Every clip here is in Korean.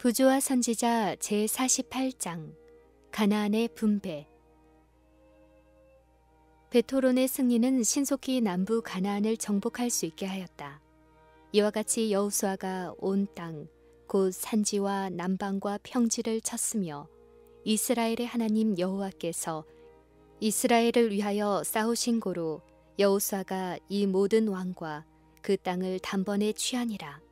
부조와 선지자 제48장 가나안의 분배. 베토론의 승리는 신속히 남부 가나안을 정복할 수 있게 하였다. 이와 같이 여호수아가 온 땅, 곧 산지와 남방과 평지를 쳤으며 이스라엘의 하나님 여호와께서 이스라엘을 위하여 싸우신 고로 여호수아가 이 모든 왕과 그 땅을 단번에 취하니라.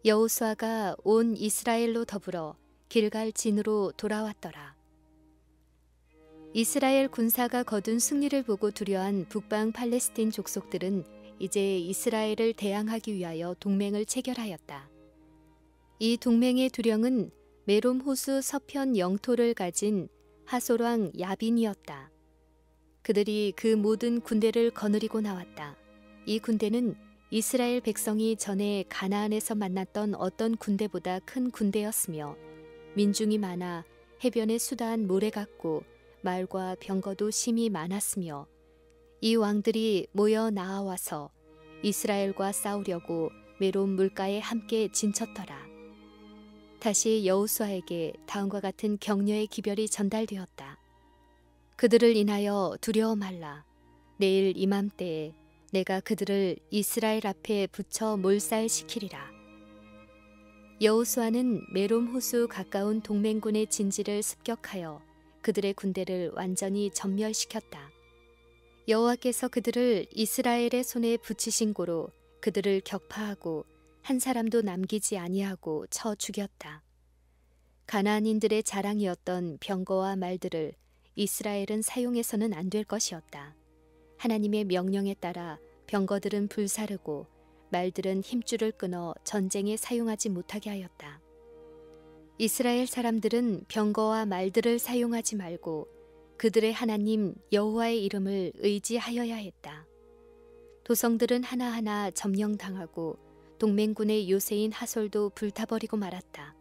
여호수아가 온 이스라엘로 더불어 길갈 진으로 돌아왔더라. 이스라엘 군사가 거둔 승리를 보고 두려워한 북방 팔레스틴 족속들은 이제 이스라엘을 대항하기 위하여 동맹을 체결하였다. 이 동맹의 두령은 메롬 호수 서편 영토를 가진 하솔왕 야빈이었다. 그들이 그 모든 군대를 거느리고 나왔다. 이 군대는 이스라엘 백성이 전에 가나안에서 만났던 어떤 군대보다 큰 군대였으며 민중이 많아 해변에 수다한 모래 같고 말과 병거도 심히 많았으며 이 왕들이 모여 나아와서 이스라엘과 싸우려고 메롬 물가에 함께 진쳤더라. 다시 여호수아에게 다음과 같은 격려의 기별이 전달되었다. 그들을 인하여 두려워 말라. 내일 이맘때에 내가 그들을 이스라엘 앞에 붙여 몰살시키리라. 여호수아는 메롬 호수 가까운 동맹군의 진지를 습격하여 그들의 군대를 완전히 전멸시켰다. 여호와께서 그들을 이스라엘의 손에 붙이신 고로 그들을 격파하고 한 사람도 남기지 아니하고 쳐 죽였다. 가나안인들의 자랑이었던 병거와 말들을 이스라엘은 사용해서는 안 될 것이었다. 하나님의 명령에 따라 병거들은 불사르고 말들은 힘줄을 끊어 전쟁에 사용하지 못하게 하였다. 이스라엘 사람들은 병거와 말들을 사용하지 말고 그들의 하나님 여호와의 이름을 의지하여야 했다. 도성들은 하나하나 점령당하고 동맹군의 요새인 하솔도 불타버리고 말았다.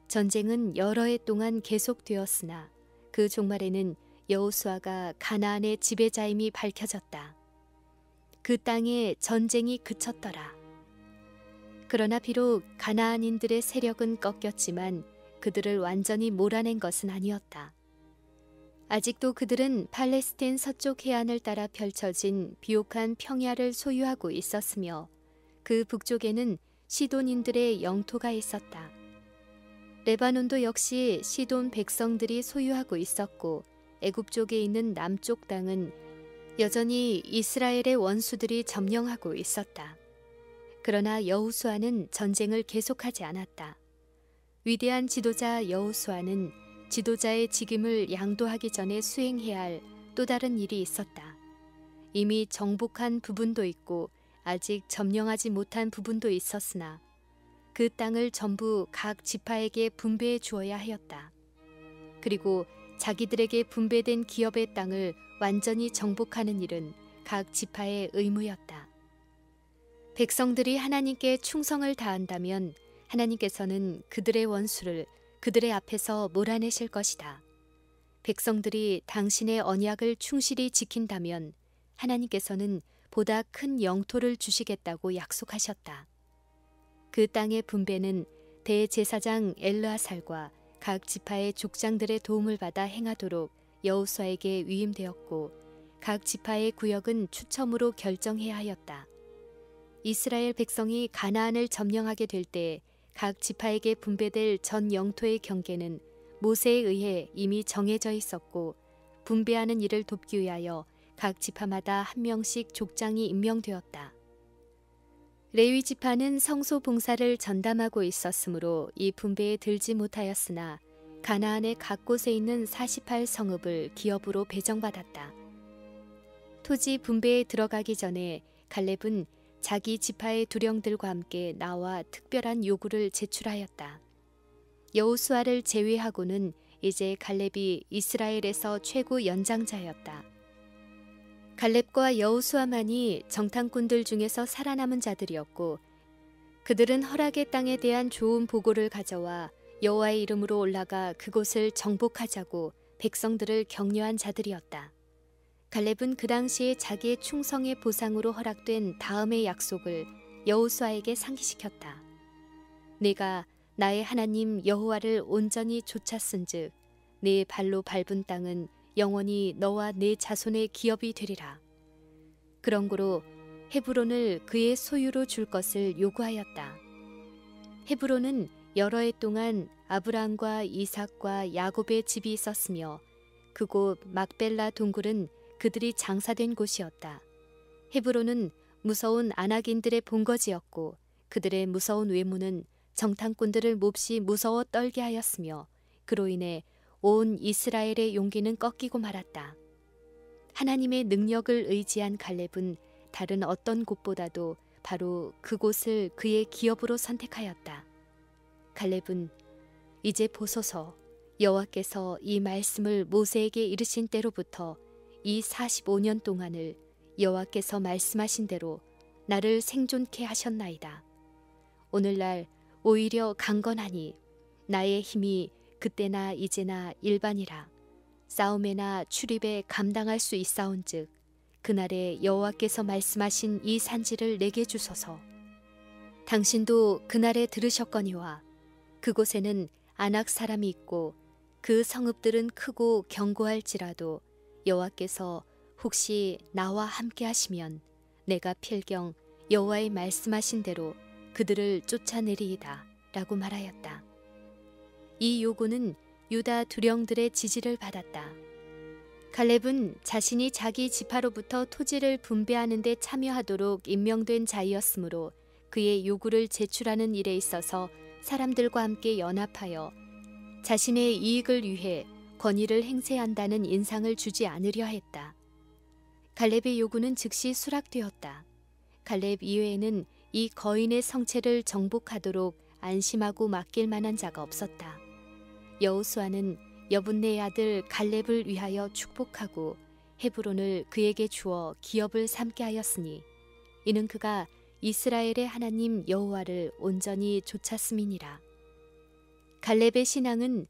전쟁은 여러 해 동안 계속되었으나 그 종말에는 여호수아가 가나안의 지배자임이 밝혀졌다. 그 땅에 전쟁이 그쳤더라. 그러나 비록 가나안인들의 세력은 꺾였지만 그들을 완전히 몰아낸 것은 아니었다. 아직도 그들은 팔레스틴 서쪽 해안을 따라 펼쳐진 비옥한 평야를 소유하고 있었으며 그 북쪽에는 시돈인들의 영토가 있었다. 레바논도 역시 시돈 백성들이 소유하고 있었고 애굽 쪽에 있는 남쪽 땅은 여전히 이스라엘의 원수들이 점령하고 있었다. 그러나 여호수아는 전쟁을 계속하지 않았다. 위대한 지도자 여호수아는 지도자의 직임을 양도하기 전에 수행해야 할 또 다른 일이 있었다. 이미 정복한 부분도 있고 아직 점령하지 못한 부분도 있었으나 그 땅을 전부 각 지파에게 분배해 주어야 하였다. 그리고 자기들에게 분배된 기업의 땅을 완전히 정복하는 일은 각 지파의 의무였다. 백성들이 하나님께 충성을 다한다면 하나님께서는 그들의 원수를 그들의 앞에서 몰아내실 것이다. 백성들이 당신의 언약을 충실히 지킨다면 하나님께서는 보다 큰 영토를 주시겠다고 약속하셨다. 그 땅의 분배는 대제사장 엘르아살과 각 지파의 족장들의 도움을 받아 행하도록 여호수아에게 위임되었고 각 지파의 구역은 추첨으로 결정해야 하였다. 이스라엘 백성이 가나안을 점령하게 될 때 각 지파에게 분배될 전 영토의 경계는 모세에 의해 이미 정해져 있었고 분배하는 일을 돕기 위하여 각 지파마다 한 명씩 족장이 임명되었다. 레위 지파는 성소 봉사를 전담하고 있었으므로 이 분배에 들지 못하였으나 가나안의 각 곳에 있는 48성읍을 기업으로 배정받았다. 토지 분배에 들어가기 전에 갈렙은 자기 지파의 두령들과 함께 나와 특별한 요구를 제출하였다. 여호수아를 제외하고는 이제 갈렙이 이스라엘에서 최고 연장자였다. 갈렙과 여호수아만이 정탐꾼들 중에서 살아남은 자들이었고 그들은 허락의 땅에 대한 좋은 보고를 가져와 여호와의 이름으로 올라가 그곳을 정복하자고 백성들을 격려한 자들이었다. 갈렙은 그 당시에 자기의 충성의 보상으로 허락된 다음의 약속을 여호수아에게 상기시켰다. 내가 나의 하나님 여호와를 온전히 쫓았은즉 내 발로 밟은 땅은 영원히 너와 내 자손의 기업이 되리라. 그런고로 헤브론을 그의 소유로 줄 것을 요구하였다. 헤브론은 여러 해 동안 아브라함과 이삭과 야곱의 집이 있었으며 그곳 막벨라 동굴은 그들이 장사된 곳이었다. 헤브론은 무서운 아낙인들의 본거지였고 그들의 무서운 외모는 정탐꾼들을 몹시 무서워 떨게 하였으며 그로 인해 온 이스라엘의 용기는 꺾이고 말았다. 하나님의 능력을 의지한 갈렙은 다른 어떤 곳보다도 바로 그곳을 그의 기업으로 선택하였다. 갈렙은 이제 보소서 여호와께서 이 말씀을 모세에게 이르신 때로부터 이 45년 동안을 여호와께서 말씀하신 대로 나를 생존케 하셨나이다. 오늘날 오히려 강건하니 나의 힘이 그때나 이제나 일반이라 싸움에나 출입에 감당할 수 있사온즉 그날에 여호와께서 말씀하신 이 산지를 내게 주소서. 당신도 그날에 들으셨거니와 그곳에는 아낙 사람이 있고 그 성읍들은 크고 견고할지라도 여호와께서 혹시 나와 함께 하시면 내가 필경 여호와의 말씀하신 대로 그들을 쫓아내리이다 라고 말하였다. 이 요구는 유다 두령들의 지지를 받았다. 갈렙은 자신이 자기 지파로부터 토지를 분배하는 데 참여하도록 임명된 자이었으므로 그의 요구를 제출하는 일에 있어서 사람들과 함께 연합하여 자신의 이익을 위해 권위를 행세한다는 인상을 주지 않으려 했다. 갈렙의 요구는 즉시 수락되었다. 갈렙 이외에는 이 거인의 성체를 정복하도록 안심하고 맡길 만한 자가 없었다. 여호수아는 여분네의 아들 갈렙을 위하여 축복하고 헤브론을 그에게 주어 기업을 삼게 하였으니 이는 그가 이스라엘의 하나님 여호와를 온전히 좇았음이니라. 갈렙의 신앙은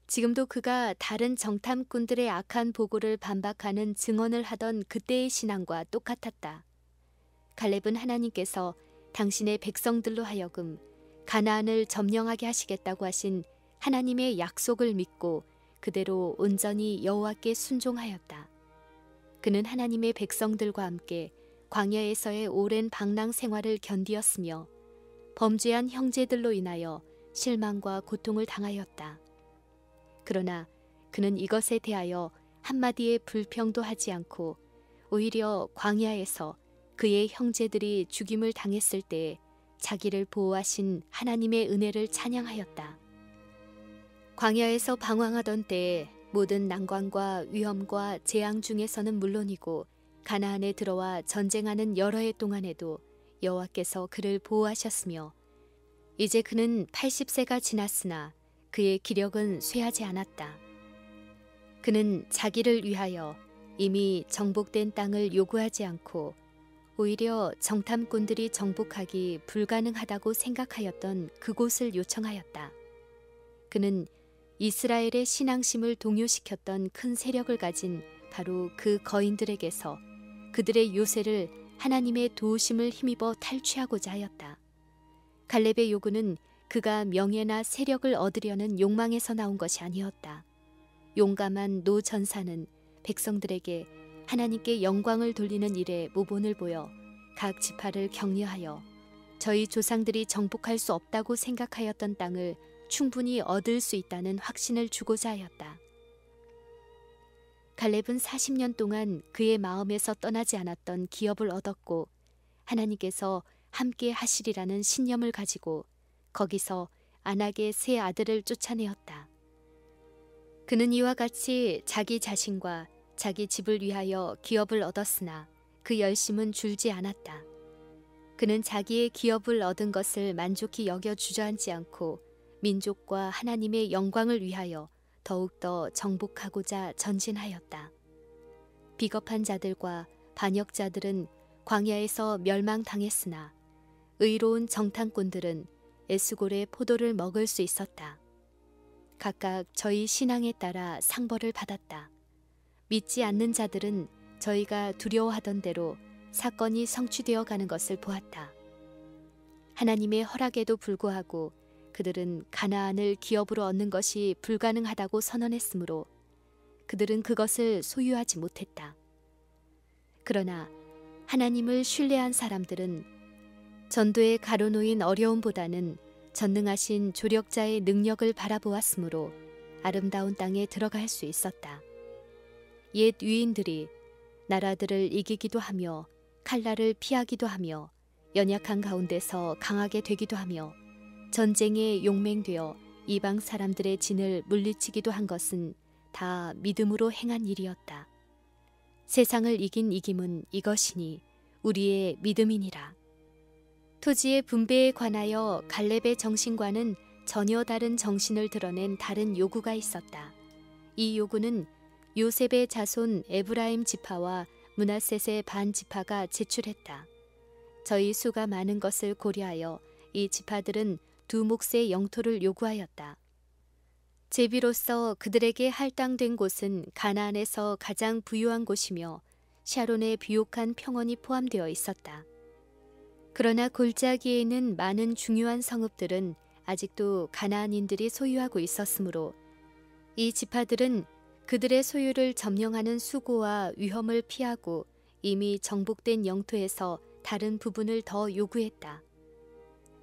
지금도 그가 다른 정탐꾼들의 악한 보고를 반박하는 증언을 하던 그때의 신앙과 똑같았다. 갈렙은 하나님께서 당신의 백성들로 하여금 가나안을 점령하게 하시겠다고 하신 하나님의 약속을 믿고 그대로 온전히 여호와께 순종하였다. 그는 하나님의 백성들과 함께 광야에서의 오랜 방랑 생활을 견디었으며 범죄한 형제들로 인하여 실망과 고통을 당하였다. 그러나 그는 이것에 대하여 한마디의 불평도 하지 않고 오히려 광야에서 그의 형제들이 죽임을 당했을 때에 자기를 보호하신 하나님의 은혜를 찬양하였다. 광야에서 방황하던 때에 모든 난관과 위험과 재앙 중에서는 물론이고 가나안에 들어와 전쟁하는 여러 해 동안에도 여호와께서 그를 보호하셨으며 이제 그는 80세가 지났으나 그의 기력은 쇠하지 않았다. 그는 자기를 위하여 이미 정복된 땅을 요구하지 않고 오히려 정탐꾼들이 정복하기 불가능하다고 생각하였던 그곳을 요청하였다. 그는 이스라엘의 신앙심을 동요시켰던 큰 세력을 가진 바로 그 거인들에게서 그들의 요새를 하나님의 도우심을 힘입어 탈취하고자 하였다. 갈렙의 요구는 그가 명예나 세력을 얻으려는 욕망에서 나온 것이 아니었다. 용감한 노 전사는 백성들에게 하나님께 영광을 돌리는 일에 모본을 보여 각 지파를 격려하여 저희 조상들이 정복할 수 없다고 생각하였던 땅을 충분히 얻을 수 있다는 확신을 주고자 하였다. 갈렙은 40년 동안 그의 마음에서 떠나지 않았던 기업을 얻었고 하나님께서 함께 하시리라는 신념을 가지고 거기서 아낙의 세 아들을 쫓아내었다. 그는 이와 같이 자기 자신과 자기 집을 위하여 기업을 얻었으나 그 열심은 줄지 않았다. 그는 자기의 기업을 얻은 것을 만족히 여겨 주저앉지 않고 민족과 하나님의 영광을 위하여 더욱더 정복하고자 전진하였다. 비겁한 자들과 반역자들은 광야에서 멸망당했으나 의로운 정탐꾼들은 에스골의 포도를 먹을 수 있었다. 각각 저희 신앙에 따라 상벌을 받았다. 믿지 않는 자들은 저희가 두려워하던 대로 사건이 성취되어 가는 것을 보았다. 하나님의 허락에도 불구하고 그들은 가나안을 기업으로 얻는 것이 불가능하다고 선언했으므로 그들은 그것을 소유하지 못했다. 그러나 하나님을 신뢰한 사람들은 전도에 가로놓인 어려움보다는 전능하신 조력자의 능력을 바라보았으므로 아름다운 땅에 들어갈 수 있었다. 옛 위인들이 나라들을 이기기도 하며 칼날을 피하기도 하며 연약한 가운데서 강하게 되기도 하며 전쟁에 용맹되어 이방 사람들의 진을 물리치기도 한 것은 다 믿음으로 행한 일이었다. 세상을 이긴 이김은 이것이니 우리의 믿음이니라. 토지의 분배에 관하여 갈렙의 정신과는 전혀 다른 정신을 드러낸 다른 요구가 있었다. 이 요구는 요셉의 자손 에브라임 지파와 므낫셋의 반 지파가 제출했다. 저희 수가 많은 것을 고려하여 이 지파들은 두 몫의 영토를 요구하였다. 제비로서 그들에게 할당된 곳은 가나안에서 가장 부유한 곳이며 샤론의 비옥한 평원이 포함되어 있었다. 그러나 골짜기에 있는 많은 중요한 성읍들은 아직도 가나안인들이 소유하고 있었으므로 이 지파들은 그들의 소유를 점령하는 수고와 위험을 피하고 이미 정복된 영토에서 다른 부분을 더 요구했다.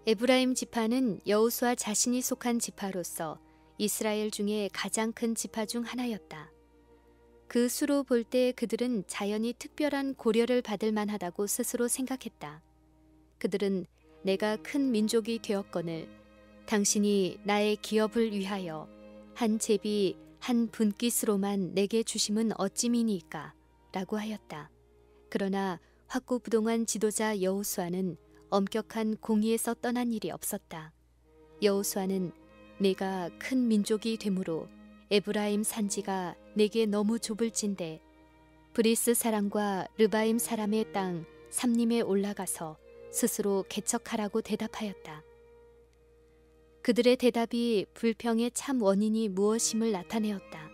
에브라임 지파는 여호수아 자신이 속한 지파로서 이스라엘 중에 가장 큰 지파 중 하나였다. 그 수로 볼 때 그들은 자연히 특별한 고려를 받을 만하다고 스스로 생각했다. 그들은 내가 큰 민족이 되었거늘 당신이 나의 기업을 위하여 한 제비 한 분깃으로만 내게 주심은 어찌미니이까 라고 하였다. 그러나 확고부동한 지도자 여호수아는 엄격한 공의에서 떠난 일이 없었다. 여호수아는 내가 큰 민족이 되므로 에브라임 산지가 내게 너무 좁을진대 브리스 사람과 르바임 사람의 땅 삼림에 올라가서 스스로 개척하라고 대답하였다. 그들의 대답이 불평의 참 원인이 무엇임을 나타내었다.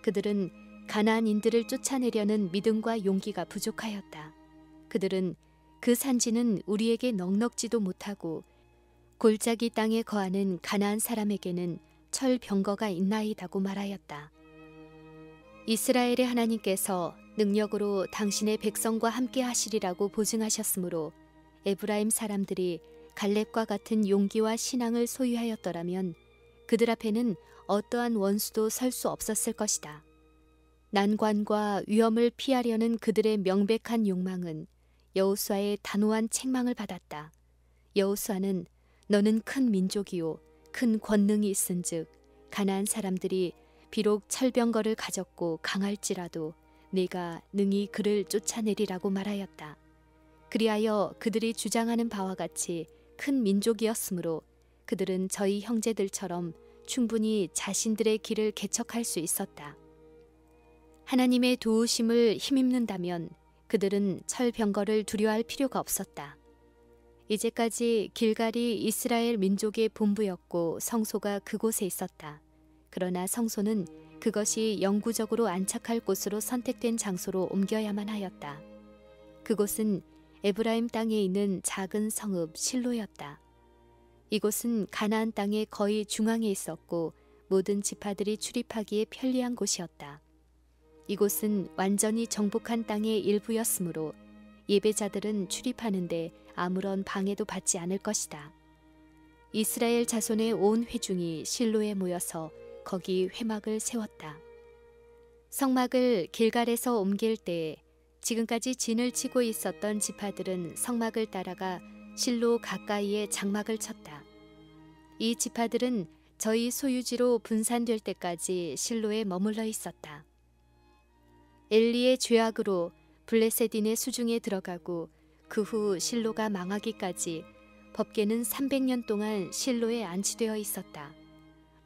그들은 가나안인들을 쫓아내려는 믿음과 용기가 부족하였다. 그들은 그 산지는 우리에게 넉넉지도 못하고 골짜기 땅에 거하는 가나안 사람에게는 철병거가 있나이다고 말하였다. 이스라엘의 하나님께서 능력으로 당신의 백성과 함께 하시리라고 보증하셨으므로 에브라임 사람들이 갈렙과 같은 용기와 신앙을 소유하였더라면 그들 앞에는 어떠한 원수도 설 수 없었을 것이다. 난관과 위험을 피하려는 그들의 명백한 욕망은 여호수아의 단호한 책망을 받았다. 여호수아는 너는 큰 민족이요 큰 권능이 있은즉 가나안 사람들이 비록 철병거를 가졌고 강할지라도 내가 능히 그를 쫓아내리라고 말하였다. 그리하여 그들이 주장하는 바와 같이 큰 민족이었으므로 그들은 저희 형제들처럼 충분히 자신들의 길을 개척할 수 있었다. 하나님의 도우심을 힘입는다면 그들은 철병거를 두려워할 필요가 없었다. 이제까지 길갈이 이스라엘 민족의 본부였고 성소가 그곳에 있었다. 그러나 성소는 그것이 영구적으로 안착할 곳으로 선택된 장소로 옮겨야만 하였다. 그곳은 에브라임 땅에 있는 작은 성읍 실로였다. 이곳은 가나안 땅의 거의 중앙에 있었고 모든 지파들이 출입하기에 편리한 곳이었다. 이곳은 완전히 정복한 땅의 일부였으므로 예배자들은 출입하는데 아무런 방해도 받지 않을 것이다. 이스라엘 자손의 온 회중이 실로에 모여서 거기 회막을 세웠다. 성막을 길갈에서 옮길 때에 지금까지 진을 치고 있었던 지파들은 성막을 따라가 실로 가까이에 장막을 쳤다. 이 지파들은 저희 소유지로 분산될 때까지 실로에 머물러 있었다. 엘리의 죄악으로 블레셋인의 수중에 들어가고 그 후 실로가 망하기까지 법궤는 300년 동안 실로에 안치되어 있었다.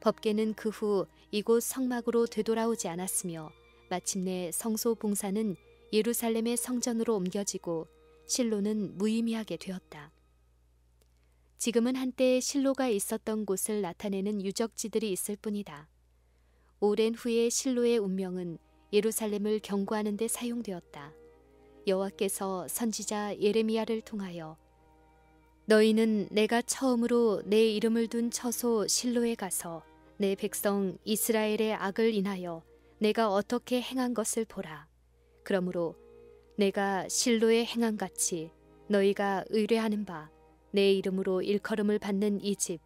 법궤는 그 후 이곳 성막으로 되돌아오지 않았으며 마침내 성소 봉사는 예루살렘의 성전으로 옮겨지고 실로는 무의미하게 되었다. 지금은 한때 실로가 있었던 곳을 나타내는 유적지들이 있을 뿐이다. 오랜 후에 실로의 운명은 예루살렘을 경고하는 데 사용되었다. 여호와께서 선지자 예레미야를 통하여 너희는 내가 처음으로 내 이름을 둔 처소 실로에 가서 내 백성 이스라엘의 악을 인하여 내가 어떻게 행한 것을 보라. 그러므로 내가 실로에 행한 같이 너희가 의뢰하는 바 내 이름으로 일컬음을 받는 이 집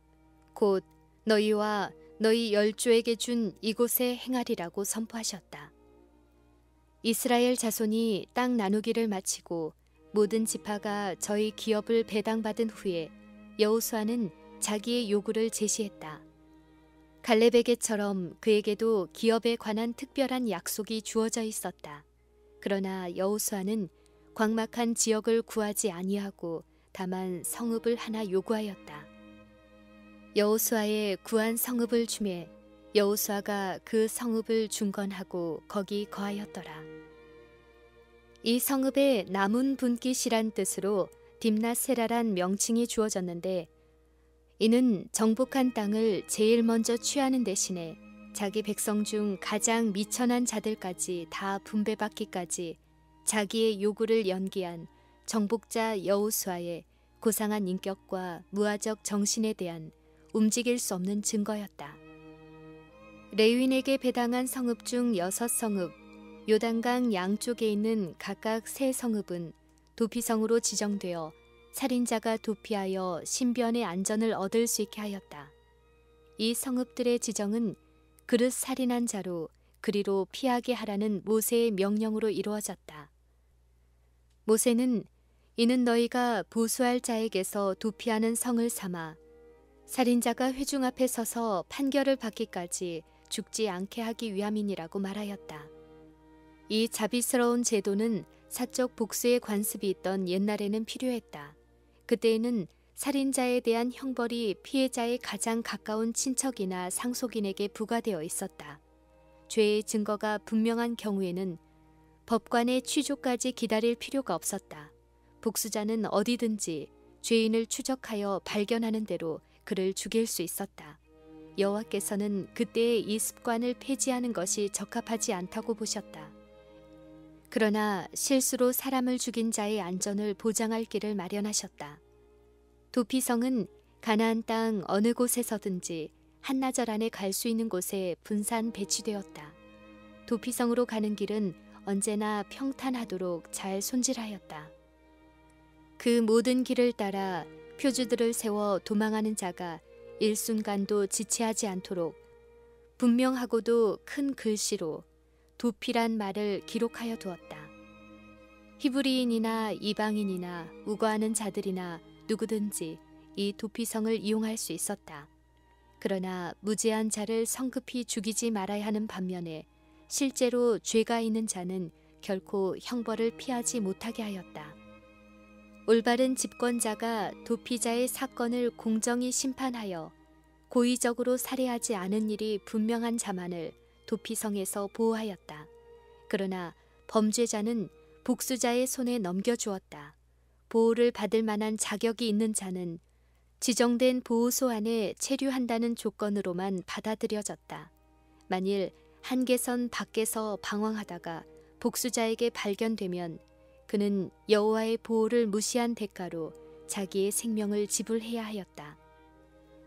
곧 너희와 너희 열조에게 준 이곳에 행하리라고 선포하셨다. 이스라엘 자손이 땅 나누기를 마치고 모든 지파가 저희 기업을 배당받은 후에 여호수아는 자기의 요구를 제시했다. 갈렙에게처럼 그에게도 기업에 관한 특별한 약속이 주어져 있었다. 그러나 여호수아는 광막한 지역을 구하지 아니하고 다만 성읍을 하나 요구하였다. 여호수아의 구한 성읍을 주매 여호수아가 그 성읍을 중건하고 거기 거하였더라. 이 성읍에 남은 분깃이란 뜻으로 딥나세라란 명칭이 주어졌는데 이는 정복한 땅을 제일 먼저 취하는 대신에 자기 백성 중 가장 미천한 자들까지 다 분배받기까지 자기의 요구를 연기한 정복자 여호수아의 고상한 인격과 무아적 정신에 대한 움직일 수 없는 증거였다. 레위인에게 배당한 성읍 중 6성읍, 요단강 양쪽에 있는 각각 3성읍은 도피성으로 지정되어 살인자가 도피하여 신변의 안전을 얻을 수 있게 하였다. 이 성읍들의 지정은 그릇 살인한 자로 그리로 피하게 하라는 모세의 명령으로 이루어졌다. 모세는 이는 너희가 보수할 자에게서 도피하는 성을 삼아 살인자가 회중 앞에 서서 판결을 받기까지 죽지 않게 하기 위함이니라고 말하였다. 이 자비스러운 제도는 사적 복수의 관습이 있던 옛날에는 필요했다. 그때에는 살인자에 대한 형벌이 피해자의 가장 가까운 친척이나 상속인에게 부과되어 있었다. 죄의 증거가 분명한 경우에는 법관의 취조까지 기다릴 필요가 없었다. 복수자는 어디든지 죄인을 추적하여 발견하는 대로 그를 죽일 수 있었다. 여호와께서는 그때의 이 습관을 폐지하는 것이 적합하지 않다고 보셨다. 그러나 실수로 사람을 죽인 자의 안전을 보장할 길을 마련하셨다. 도피성은 가나안 땅 어느 곳에서든지 한나절 안에 갈 수 있는 곳에 분산 배치되었다. 도피성으로 가는 길은 언제나 평탄하도록 잘 손질하였다. 그 모든 길을 따라 표주들을 세워 도망하는 자가 일순간도 지체하지 않도록 분명하고도 큰 글씨로 도피란 말을 기록하여 두었다. 히브리인이나 이방인이나 우거하는 자들이나 누구든지 이 도피성을 이용할 수 있었다. 그러나 무죄한 자를 성급히 죽이지 말아야 하는 반면에 실제로 죄가 있는 자는 결코 형벌을 피하지 못하게 하였다. 올바른 집권자가 도피자의 사건을 공정히 심판하여 고의적으로 살해하지 않은 일이 분명한 자만을 도피성에서 보호하였다. 그러나 범죄자는 복수자의 손에 넘겨주었다. 보호를 받을 만한 자격이 있는 자는 지정된 보호소 안에 체류한다는 조건으로만 받아들여졌다. 만일 한계선 밖에서 방황하다가 복수자에게 발견되면 그는 여호와의 보호를 무시한 대가로 자기의 생명을 지불해야 하였다.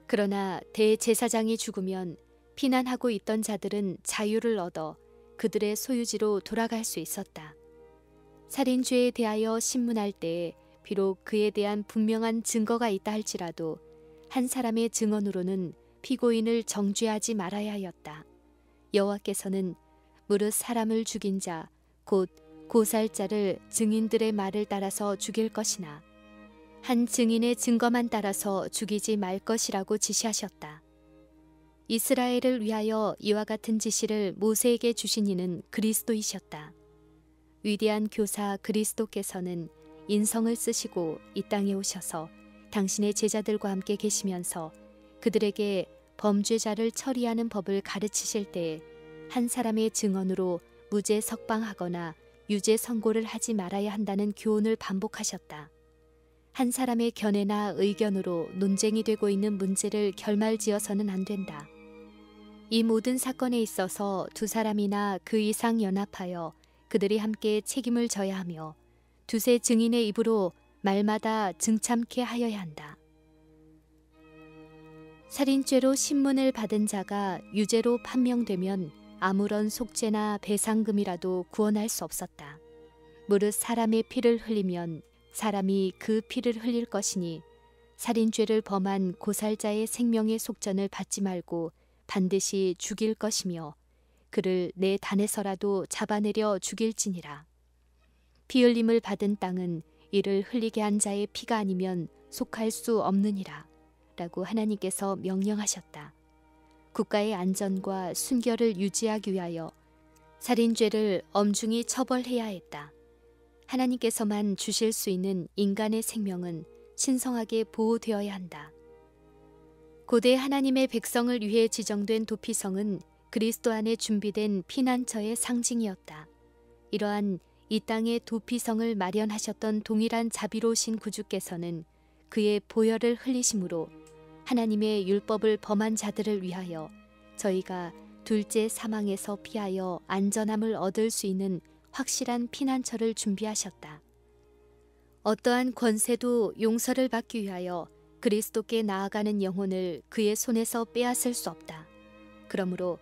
그러나 대제사장이 죽으면 피난하고 있던 자들은 자유를 얻어 그들의 소유지로 돌아갈 수 있었다. 살인죄에 대하여 신문할 때에 비록 그에 대한 분명한 증거가 있다 할지라도 한 사람의 증언으로는 피고인을 정죄하지 말아야 하였다. 여호와께서는 무릇 사람을 죽인 자 곧 고살자를 증인들의 말을 따라서 죽일 것이나 한 증인의 증거만 따라서 죽이지 말 것이라고 지시하셨다. 이스라엘을 위하여 이와 같은 지시를 모세에게 주신 이는 그리스도이셨다. 위대한 교사 그리스도께서는 인성을 쓰시고 이 땅에 오셔서 당신의 제자들과 함께 계시면서 그들에게 범죄자를 처리하는 법을 가르치실 때에 한 사람의 증언으로 무죄 석방하거나 유죄 선고를 하지 말아야 한다는 교훈을 반복하셨다. 한 사람의 견해나 의견으로 논쟁이 되고 있는 문제를 결말지어서는 안 된다. 이 모든 사건에 있어서 두 사람이나 그 이상 연합하여 그들이 함께 책임을 져야 하며 두세 증인의 입으로 말마다 증참케 하여야 한다. 살인죄로 신문을 받은 자가 유죄로 판명되면 아무런 속죄나 배상금이라도 구원할 수 없었다. 무릇 사람의 피를 흘리면 사람이 그 피를 흘릴 것이니 살인죄를 범한 고살자의 생명의 속전을 받지 말고 반드시 죽일 것이며 그를 내 단에서라도 잡아내려 죽일지니라. 피 흘림을 받은 땅은 이를 흘리게 한 자의 피가 아니면 속할 수 없느니라 라고 하나님께서 명령하셨다. 국가의 안전과 순결을 유지하기 위하여 살인죄를 엄중히 처벌해야 했다. 하나님께서만 주실 수 있는 인간의 생명은 신성하게 보호되어야 한다. 고대 하나님의 백성을 위해 지정된 도피성은 그리스도 안에 준비된 피난처의 상징이었다. 이러한 이 땅에 도피성을 마련하셨던 동일한 자비로우신 구주께서는 그의 보혈을 흘리심으로 하나님의 율법을 범한 자들을 위하여 저희가 둘째 사망에서 피하여 안전함을 얻을 수 있는 확실한 피난처를 준비하셨다. 어떠한 권세도 용서를 받기 위하여 그리스도께 나아가는 영혼을 그의 손에서 빼앗을 수 없다. 그러므로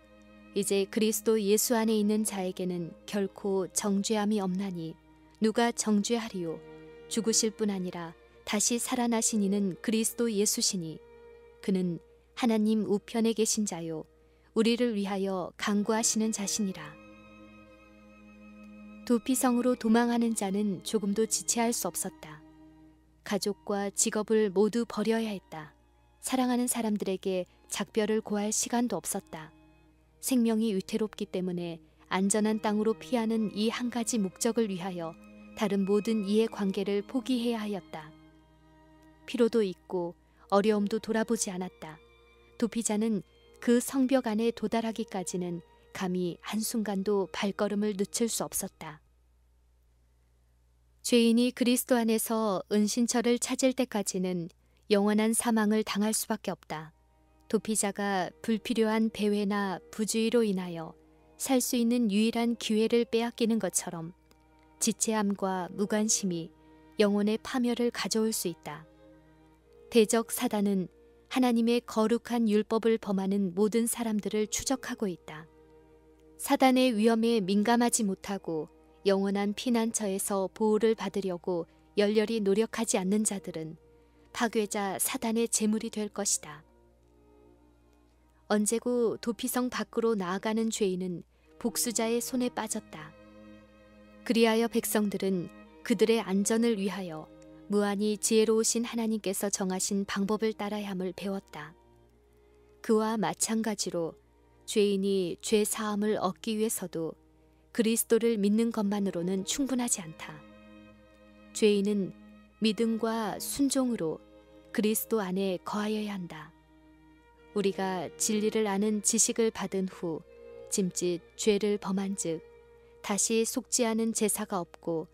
이제 그리스도 예수 안에 있는 자에게는 결코 정죄함이 없나니 누가 정죄하리요? 죽으실 뿐 아니라 다시 살아나신 이는 그리스도 예수시니 그는 하나님 우편에 계신 자요 우리를 위하여 간구하시는 자시니라. 도피성으로 도망하는 자는 조금도 지체할 수 없었다. 가족과 직업을 모두 버려야 했다. 사랑하는 사람들에게 작별을 고할 시간도 없었다. 생명이 위태롭기 때문에 안전한 땅으로 피하는 이 한 가지 목적을 위하여 다른 모든 이해관계를 포기해야 하였다. 피로도 있고 어려움도 돌아보지 않았다. 도피자는 그 성벽 안에 도달하기까지는 감히 한순간도 발걸음을 늦출 수 없었다. 죄인이 그리스도 안에서 은신처를 찾을 때까지는 영원한 사망을 당할 수밖에 없다. 도피자가 불필요한 배회나 부주의로 인하여 살 수 있는 유일한 기회를 빼앗기는 것처럼 지체함과 무관심이 영혼의 파멸을 가져올 수 있다. 대적 사단은 하나님의 거룩한 율법을 범하는 모든 사람들을 추적하고 있다. 사단의 위험에 민감하지 못하고 영원한 피난처에서 보호를 받으려고 열렬히 노력하지 않는 자들은 파괴자 사단의 제물이 될 것이다. 언제고 도피성 밖으로 나아가는 죄인은 복수자의 손에 빠졌다. 그리하여 백성들은 그들의 안전을 위하여 무한히 지혜로우신 하나님께서 정하신 방법을 따라야 함을 배웠다. 그와 마찬가지로 죄인이 죄 사함을 얻기 위해서도 그리스도를 믿는 것만으로는 충분하지 않다. 죄인은 믿음과 순종으로 그리스도 안에 거하여야 한다. 우리가 진리를 아는 지식을 받은 후 짐짓 죄를 범한 즉 다시 속지 않은 제사가 없고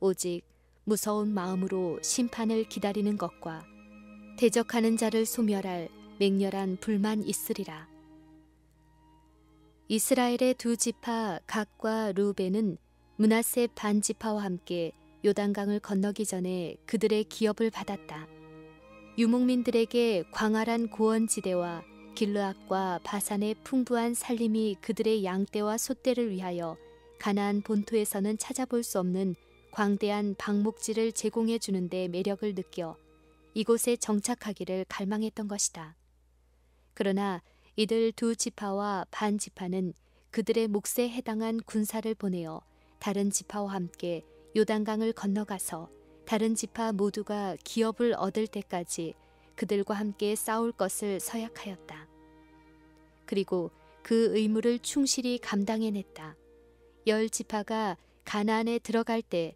오직 무서운 마음으로 심판을 기다리는 것과 대적하는 자를 소멸할 맹렬한 불만 있으리라. 이스라엘의 두 지파 갓과 루벤은 므낫세 반 지파와 함께 요단강을 건너기 전에 그들의 기업을 받았다. 유목민들에게 광활한 고원지대와 길르앗과 바산의 풍부한 살림이 그들의 양떼와 소떼를 위하여 가나안 본토에서는 찾아볼 수 없는 광대한 방목지를 제공해 주는데 매력을 느껴 이곳에 정착하기를 갈망했던 것이다. 그러나 이들 두 지파와 반 지파는 그들의 몫에 해당한 군사를 보내어 다른 지파와 함께 요단강을 건너가서 다른 지파 모두가 기업을 얻을 때까지 그들과 함께 싸울 것을 서약하였다. 그리고 그 의무를 충실히 감당해냈다. 10지파가 가나안에 들어갈 때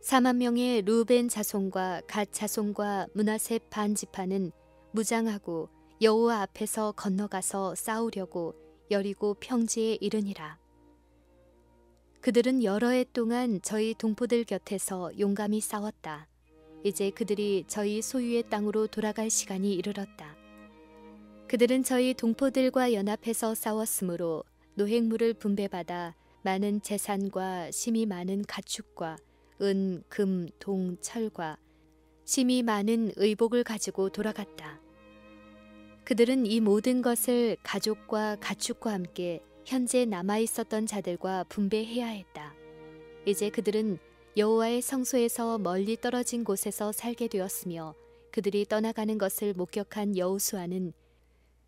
4만 명의 루벤 자손과 갓 자손과 므낫세 반 지파는 무장하고 여호와 앞에서 건너가서 싸우려고 여리고 평지에 이르니라. 그들은 여러 해 동안 저희 동포들 곁에서 용감히 싸웠다. 이제 그들이 저희 소유의 땅으로 돌아갈 시간이 이르렀다. 그들은 저희 동포들과 연합해서 싸웠으므로 노획물을 분배받아 많은 재산과 심이 많은 가축과 은, 금, 동, 철과 심이 많은 의복을 가지고 돌아갔다. 그들은 이 모든 것을 가족과 가축과 함께 현재 남아있었던 자들과 분배해야 했다. 이제 그들은 여호와의 성소에서 멀리 떨어진 곳에서 살게 되었으며 그들이 떠나가는 것을 목격한 여호수아는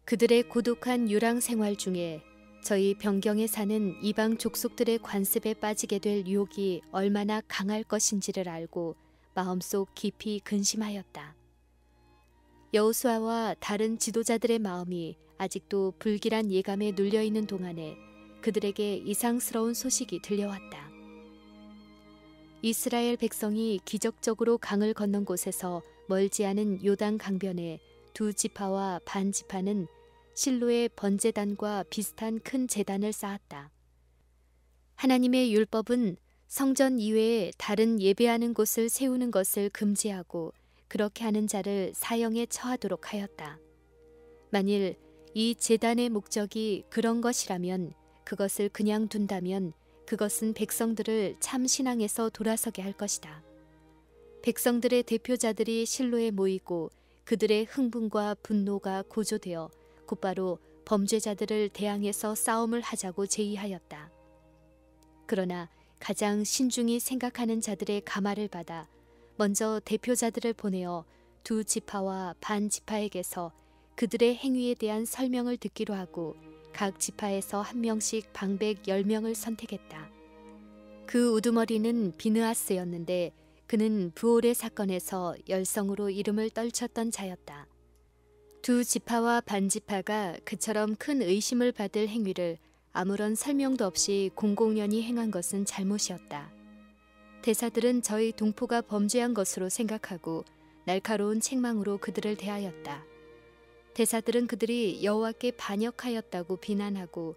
그들의 고독한 유랑 생활 중에 저희 변경에 사는 이방 족속들의 관습에 빠지게 될 유혹이 얼마나 강할 것인지를 알고 마음속 깊이 근심하였다. 여호수아와 다른 지도자들의 마음이 아직도 불길한 예감에 눌려있는 동안에 그들에게 이상스러운 소식이 들려왔다. 이스라엘 백성이 기적적으로 강을 건넌 곳에서 멀지 않은 요단 강변에 두 지파와 반 지파는 실로의 번제단과 비슷한 큰 제단을 쌓았다. 하나님의 율법은 성전 이외에 다른 예배하는 곳을 세우는 것을 금지하고 그렇게 하는 자를 사형에 처하도록 하였다. 만일 이 제단의 목적이 그런 것이라면 그것을 그냥 둔다면 그것은 백성들을 참 신앙에서 돌아서게 할 것이다. 백성들의 대표자들이 실로에 모이고 그들의 흥분과 분노가 고조되어 곧바로 범죄자들을 대항해서 싸움을 하자고 제의하였다. 그러나 가장 신중히 생각하는 자들의 감화를 받아 먼저 대표자들을 보내어 두 지파와 반 지파에게서 그들의 행위에 대한 설명을 듣기로 하고 각 지파에서 한 명씩 방백 10명을 선택했다. 그 우두머리는 비느하스였는데 그는 부올의 사건에서 열성으로 이름을 떨쳤던 자였다. 두 지파와 반 지파가 그처럼 큰 의심을 받을 행위를 아무런 설명도 없이 공공연히 행한 것은 잘못이었다. 대사들은 저희 동포가 범죄한 것으로 생각하고 날카로운 책망으로 그들을 대하였다. 대사들은 그들이 여호와께 반역하였다고 비난하고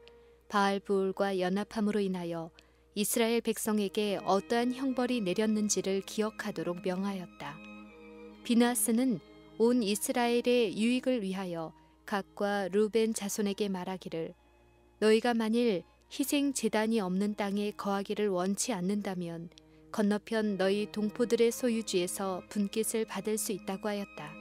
바알부올과 연합함으로 인하여 이스라엘 백성에게 어떠한 형벌이 내렸는지를 기억하도록 명하였다. 비느하스는 온 이스라엘의 유익을 위하여 각과 루벤 자손에게 말하기를 너희가 만일 희생 제단이 없는 땅에 거하기를 원치 않는다면 건너편 너희 동포들의 소유지에서 분깃을 받을 수 있다고 하였다.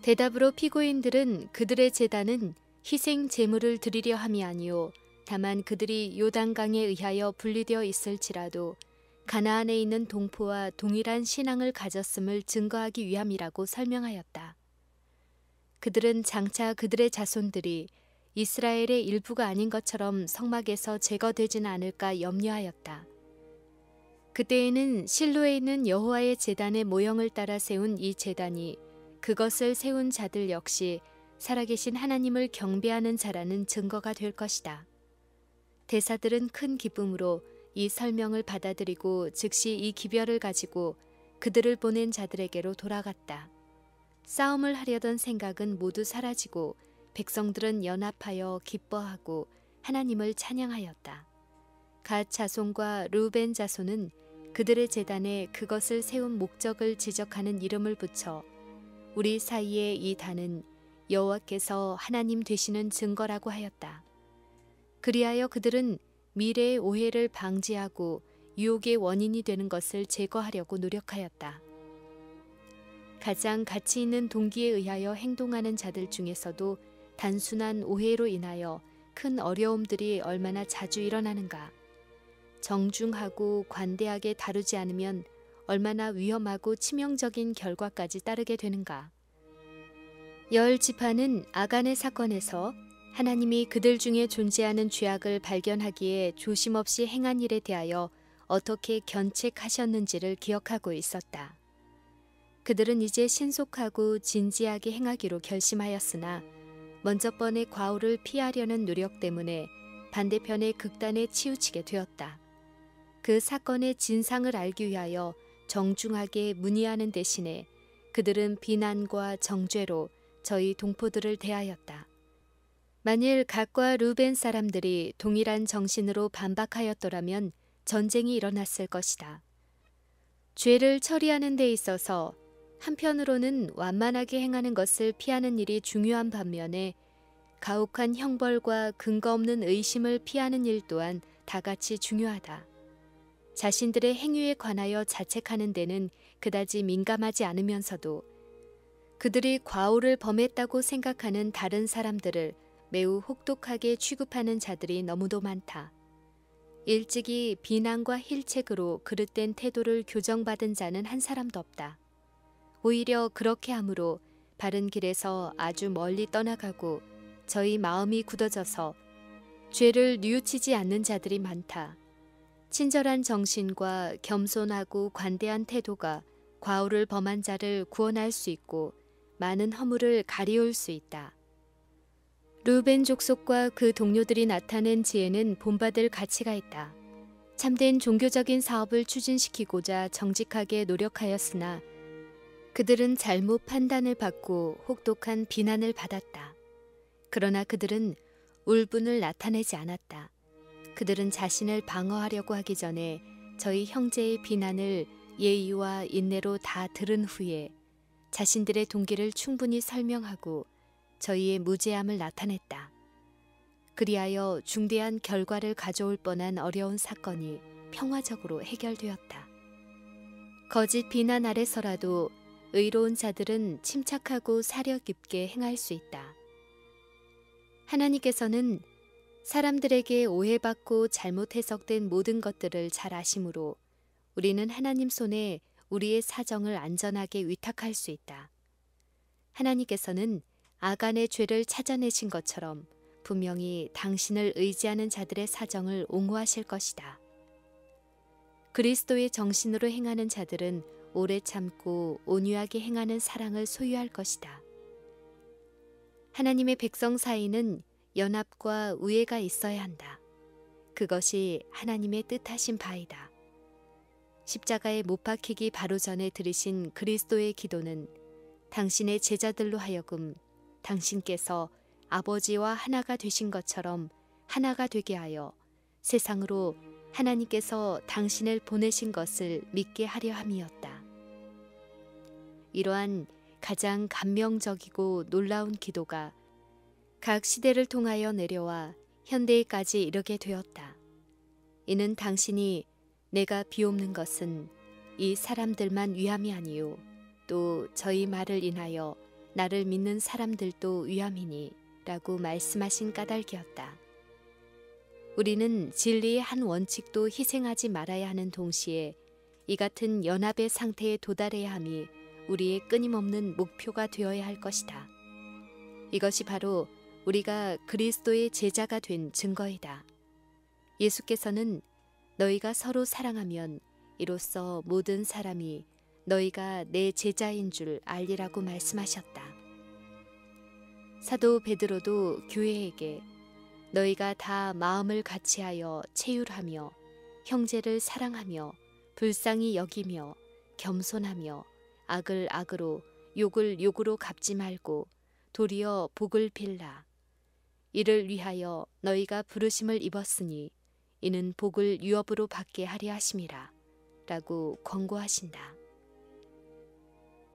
대답으로 피고인들은 그들의 제단은 희생 제물을 드리려 함이 아니오 다만 그들이 요단강에 의하여 분리되어 있을지라도 가나안에 있는 동포와 동일한 신앙을 가졌음을 증거하기 위함이라고 설명하였다. 그들은 장차 그들의 자손들이 이스라엘의 일부가 아닌 것처럼 성막에서 제거되지는 않을까 염려하였다. 그때에는 실로에 있는 여호와의 제단의 모형을 따라 세운 이 제단이 그것을 세운 자들 역시 살아계신 하나님을 경배하는 자라는 증거가 될 것이다. 대사들은 큰 기쁨으로 이 설명을 받아들이고 즉시 이 기별을 가지고 그들을 보낸 자들에게로 돌아갔다. 싸움을 하려던 생각은 모두 사라지고 백성들은 연합하여 기뻐하고 하나님을 찬양하였다. 갓 자손과 루벤 자손은 그들의 제단에 그것을 세운 목적을 지적하는 이름을 붙여 우리 사이의 이 단은 여호와께서 하나님 되시는 증거라고 하였다. 그리하여 그들은 미래의 오해를 방지하고 유혹의 원인이 되는 것을 제거하려고 노력하였다. 가장 가치 있는 동기에 의하여 행동하는 자들 중에서도 단순한 오해로 인하여 큰 어려움들이 얼마나 자주 일어나는가. 정중하고 관대하게 다루지 않으면 얼마나 위험하고 치명적인 결과까지 따르게 되는가. 열 지파는 아간의 사건에서 하나님이 그들 중에 존재하는 죄악을 발견하기에 조심 없이 행한 일에 대하여 어떻게 견책하셨는지를 기억하고 있었다. 그들은 이제 신속하고 진지하게 행하기로 결심하였으나 먼저 번의 과오를 피하려는 노력 때문에 반대편의 극단에 치우치게 되었다. 그 사건의 진상을 알기 위하여 정중하게 문의하는 대신에 그들은 비난과 정죄로 저희 동포들을 대하였다. 만일 갓과 루벤 사람들이 동일한 정신으로 반박하였더라면 전쟁이 일어났을 것이다. 죄를 처리하는 데 있어서 한편으로는 완만하게 행하는 것을 피하는 일이 중요한 반면에 가혹한 형벌과 근거 없는 의심을 피하는 일 또한 다같이 중요하다. 자신들의 행위에 관하여 자책하는 데는 그다지 민감하지 않으면서도 그들이 과오를 범했다고 생각하는 다른 사람들을 매우 혹독하게 취급하는 자들이 너무도 많다. 일찍이 비난과 힐책으로 그릇된 태도를 교정받은 자는 한 사람도 없다. 오히려 그렇게 함으로 바른 길에서 아주 멀리 떠나가고 저희 마음이 굳어져서 죄를 뉘우치지 않는 자들이 많다. 친절한 정신과 겸손하고 관대한 태도가 과오를 범한 자를 구원할 수 있고 많은 허물을 가리울 수 있다. 르벤 족속과 그 동료들이 나타낸 지혜는 본받을 가치가 있다. 참된 종교적인 사업을 추진시키고자 정직하게 노력하였으나 그들은 잘못 판단을 받고 혹독한 비난을 받았다. 그러나 그들은 울분을 나타내지 않았다. 그들은 자신을 방어하려고 하기 전에 저희 형제의 비난을 예의와 인내로 다 들은 후에 자신들의 동기를 충분히 설명하고 저희의 무죄함을 나타냈다. 그리하여 중대한 결과를 가져올 뻔한 어려운 사건이 평화적으로 해결되었다. 거짓 비난 아래서라도 의로운 자들은 침착하고 사려 깊게 행할 수 있다. 하나님께서는 사람들에게 오해받고 잘못 해석된 모든 것들을 잘 아심으로 우리는 하나님 손에 우리의 사정을 안전하게 위탁할 수 있다. 하나님께서는 아간의 죄를 찾아내신 것처럼 분명히 당신을 의지하는 자들의 사정을 옹호하실 것이다. 그리스도의 정신으로 행하는 자들은 오래 참고 온유하게 행하는 사랑을 소유할 것이다. 하나님의 백성 사이는 연합과 우애가 있어야 한다. 그것이 하나님의 뜻하신 바이다. 십자가에 못 박히기 바로 전에 들으신 그리스도의 기도는 당신의 제자들로 하여금 당신께서 아버지와 하나가 되신 것처럼 하나가 되게 하여 세상으로 하나님께서 당신을 보내신 것을 믿게 하려 함이었다. 이러한 가장 감명적이고 놀라운 기도가 각 시대를 통하여 내려와 현대에까지 이르게 되었다. 이는 당신이 내가 비옵는 것은 이 사람들만 위함이 아니요 또 저희 말을 인하여 나를 믿는 사람들도 위함이니 라고 말씀하신 까닭이었다. 우리는 진리의 한 원칙도 희생하지 말아야 하는 동시에 이 같은 연합의 상태에 도달해야 함이 우리의 끊임없는 목표가 되어야 할 것이다. 이것이 바로 우리가 그리스도의 제자가 된 증거이다. 예수께서는 너희가 서로 사랑하면 이로써 모든 사람이 너희가 내 제자인 줄 알리라고 말씀하셨다. 사도 베드로도 교회에게 너희가 다 마음을 같이하여 체휼하며 형제를 사랑하며 불쌍히 여기며 겸손하며 악을 악으로 욕을 욕으로 갚지 말고 도리어 복을 빌라. 이를 위하여 너희가 부르심을 입었으니 이는 복을 유업으로 받게 하려 하심이라 라고 권고하신다.